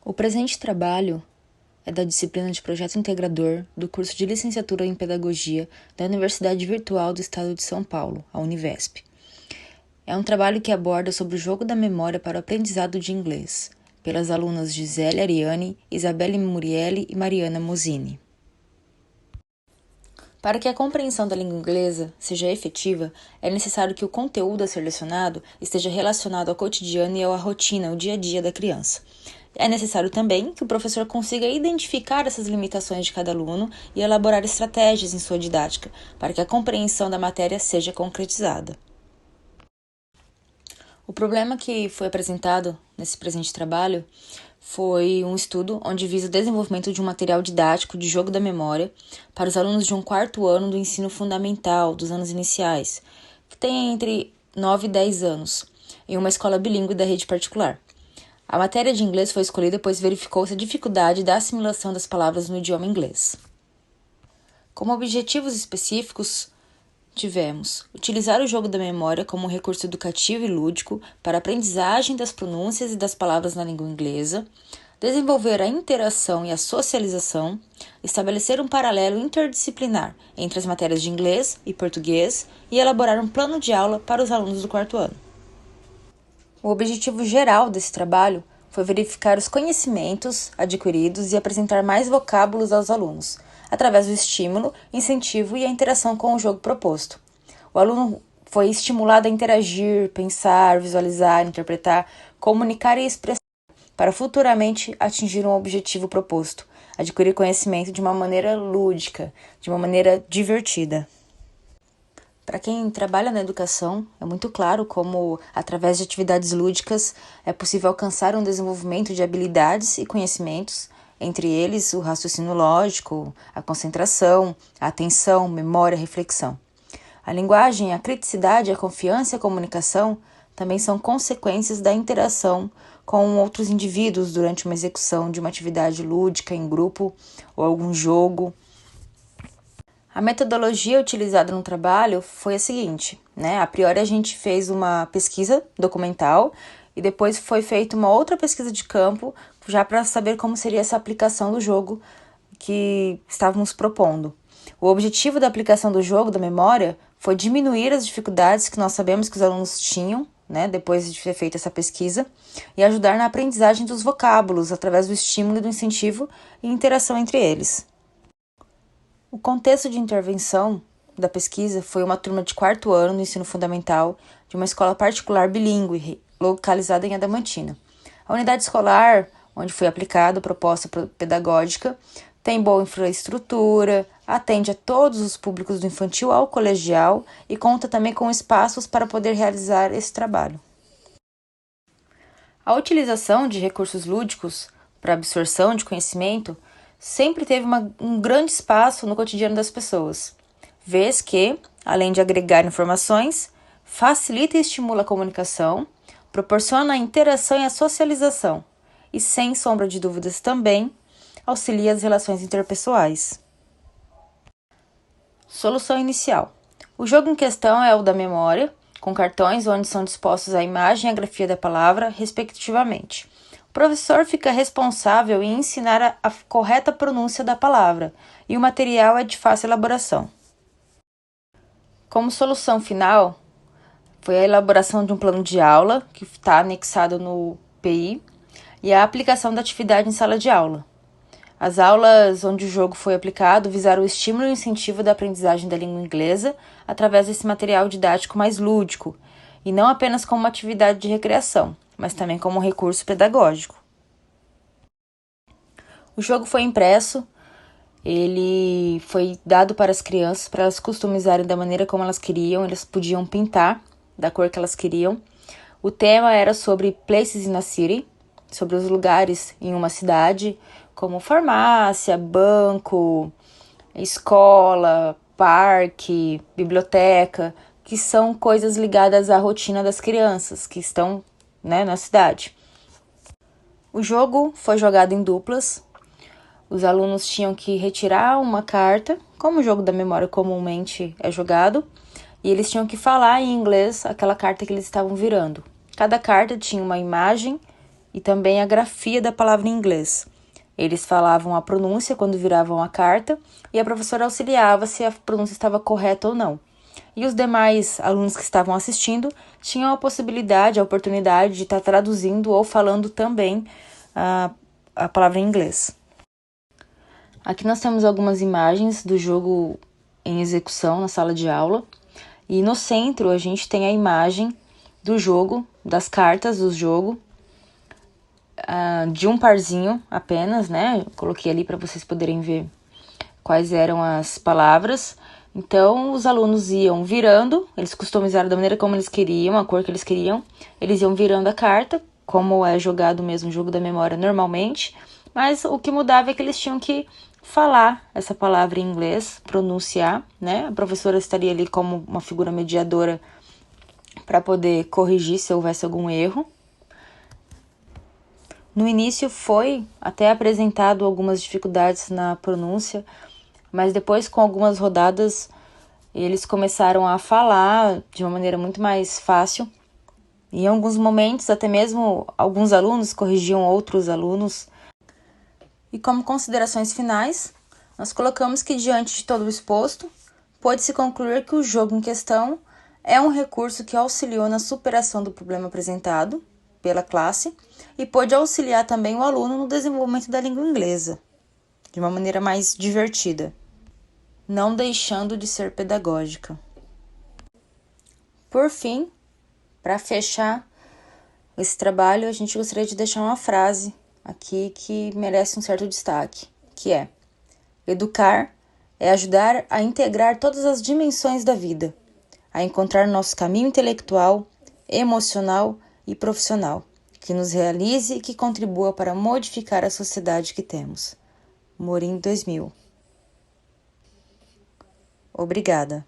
O presente trabalho é da disciplina de Projeto Integrador do curso de Licenciatura em Pedagogia da Universidade Virtual do Estado de São Paulo, a Univesp. É um trabalho que aborda sobre o jogo da memória para o aprendizado de inglês, pelas alunas Gisele Ariane, Isabelle Murielli e Mariana Mosini. Para que a compreensão da língua inglesa seja efetiva, é necessário que o conteúdo a ser lecionado esteja relacionado ao cotidiano e à rotina, ao dia a dia da criança. É necessário também que o professor consiga identificar essas limitações de cada aluno e elaborar estratégias em sua didática, para que a compreensão da matéria seja concretizada. O problema que foi apresentado nesse presente trabalho foi um estudo onde visa o desenvolvimento de um material didático de jogo da memória para os alunos de um quarto ano do ensino fundamental, dos anos iniciais, que tem entre 9 e 10 anos, em uma escola bilíngue da rede particular. A matéria de inglês foi escolhida pois verificou-se a dificuldade da assimilação das palavras no idioma inglês. Como objetivos específicos, tivemos utilizar o jogo da memória como um recurso educativo e lúdico para a aprendizagem das pronúncias e das palavras na língua inglesa, desenvolver a interação e a socialização, estabelecer um paralelo interdisciplinar entre as matérias de inglês e português e elaborar um plano de aula para os alunos do quarto ano. O objetivo geral desse trabalho foi verificar os conhecimentos adquiridos e apresentar mais vocábulos aos alunos, através do estímulo, incentivo e a interação com o jogo proposto. O aluno foi estimulado a interagir, pensar, visualizar, interpretar, comunicar e expressar, para futuramente atingir um objetivo proposto, adquirir conhecimento de uma maneira lúdica, de uma maneira divertida. Para quem trabalha na educação, é muito claro como, através de atividades lúdicas, é possível alcançar um desenvolvimento de habilidades e conhecimentos, entre eles o raciocínio lógico, a concentração, a atenção, memória, reflexão. A linguagem, a criticidade, a confiança e a comunicação também são consequências da interação com outros indivíduos durante uma execução de uma atividade lúdica em grupo ou algum jogo. A metodologia utilizada no trabalho foi a seguinte, A priori a gente fez uma pesquisa documental e depois foi feita uma outra pesquisa de campo já para saber como seria essa aplicação do jogo que estávamos propondo. O objetivo da aplicação do jogo da memória foi diminuir as dificuldades que nós sabemos que os alunos tinham, depois de ter feito essa pesquisa, e ajudar na aprendizagem dos vocábulos através do estímulo, do incentivo e interação entre eles. O contexto de intervenção da pesquisa foi uma turma de quarto ano no ensino fundamental de uma escola particular bilíngue, localizada em Adamantina. A unidade escolar, onde foi aplicada a proposta pedagógica, tem boa infraestrutura, atende a todos os públicos do infantil ao colegial e conta também com espaços para poder realizar esse trabalho. A utilização de recursos lúdicos para absorção de conhecimento sempre teve um grande espaço no cotidiano das pessoas, vez que, além de agregar informações, facilita e estimula a comunicação, proporciona a interação e a socialização, e, sem sombra de dúvidas também, auxilia as relações interpessoais. Solução inicial. O jogo em questão é o da memória, com cartões onde são dispostos a imagem e a grafia da palavra, respectivamente. O professor fica responsável em ensinar a correta pronúncia da palavra, e o material é de fácil elaboração. Como solução final, foi a elaboração de um plano de aula, que está anexado no PI, e a aplicação da atividade em sala de aula. As aulas onde o jogo foi aplicado visaram o estímulo e o incentivo da aprendizagem da língua inglesa através desse material didático mais lúdico, e não apenas como uma atividade de recreação, mas também como um recurso pedagógico. O jogo foi impresso, ele foi dado para as crianças para elas customizarem da maneira como elas queriam, elas podiam pintar da cor que elas queriam. O tema era sobre places in a city, sobre os lugares em uma cidade, como farmácia, banco, escola, parque, biblioteca, que são coisas ligadas à rotina das crianças que estão, na cidade. O jogo foi jogado em duplas. Os alunos tinham que retirar uma carta, como o jogo da memória comumente é jogado, e eles tinham que falar em inglês aquela carta que eles estavam virando. Cada carta tinha uma imagem e também a grafia da palavra em inglês. Eles falavam a pronúncia quando viravam a carta e a professora auxiliava se a pronúncia estava correta ou não. E os demais alunos que estavam assistindo tinham a possibilidade, a oportunidade de estar traduzindo ou falando também a palavra em inglês. Aqui nós temos algumas imagens do jogo em execução na sala de aula. E no centro a gente tem a imagem do jogo, das cartas do jogo, de um parzinho apenas, né? Coloquei ali para vocês poderem ver quais eram as palavras. Então, os alunos iam virando, eles customizaram da maneira como eles queriam, a cor que eles queriam. Eles iam virando a carta, como é jogado mesmo o jogo da memória normalmente. Mas o que mudava é que eles tinham que falar essa palavra em inglês, pronunciar, né? A professora estaria ali como uma figura mediadora para poder corrigir se houvesse algum erro. No início foi até apresentado algumas dificuldades na pronúncia, mas depois, com algumas rodadas, eles começaram a falar de uma maneira muito mais fácil. E em alguns momentos, até mesmo alguns alunos corrigiam outros alunos. E como considerações finais, nós colocamos que, diante de todo o exposto, pode-se concluir que o jogo em questão é um recurso que auxiliou na superação do problema apresentado pela classe e pode auxiliar também o aluno no desenvolvimento da língua inglesa, de uma maneira mais divertida, não deixando de ser pedagógica. Por fim, para fechar esse trabalho, a gente gostaria de deixar uma frase aqui que merece um certo destaque, que é: educar é ajudar a integrar todas as dimensões da vida, a encontrar nosso caminho intelectual, emocional e profissional, que nos realize e que contribua para modificar a sociedade que temos. Morim 2000. Obrigada.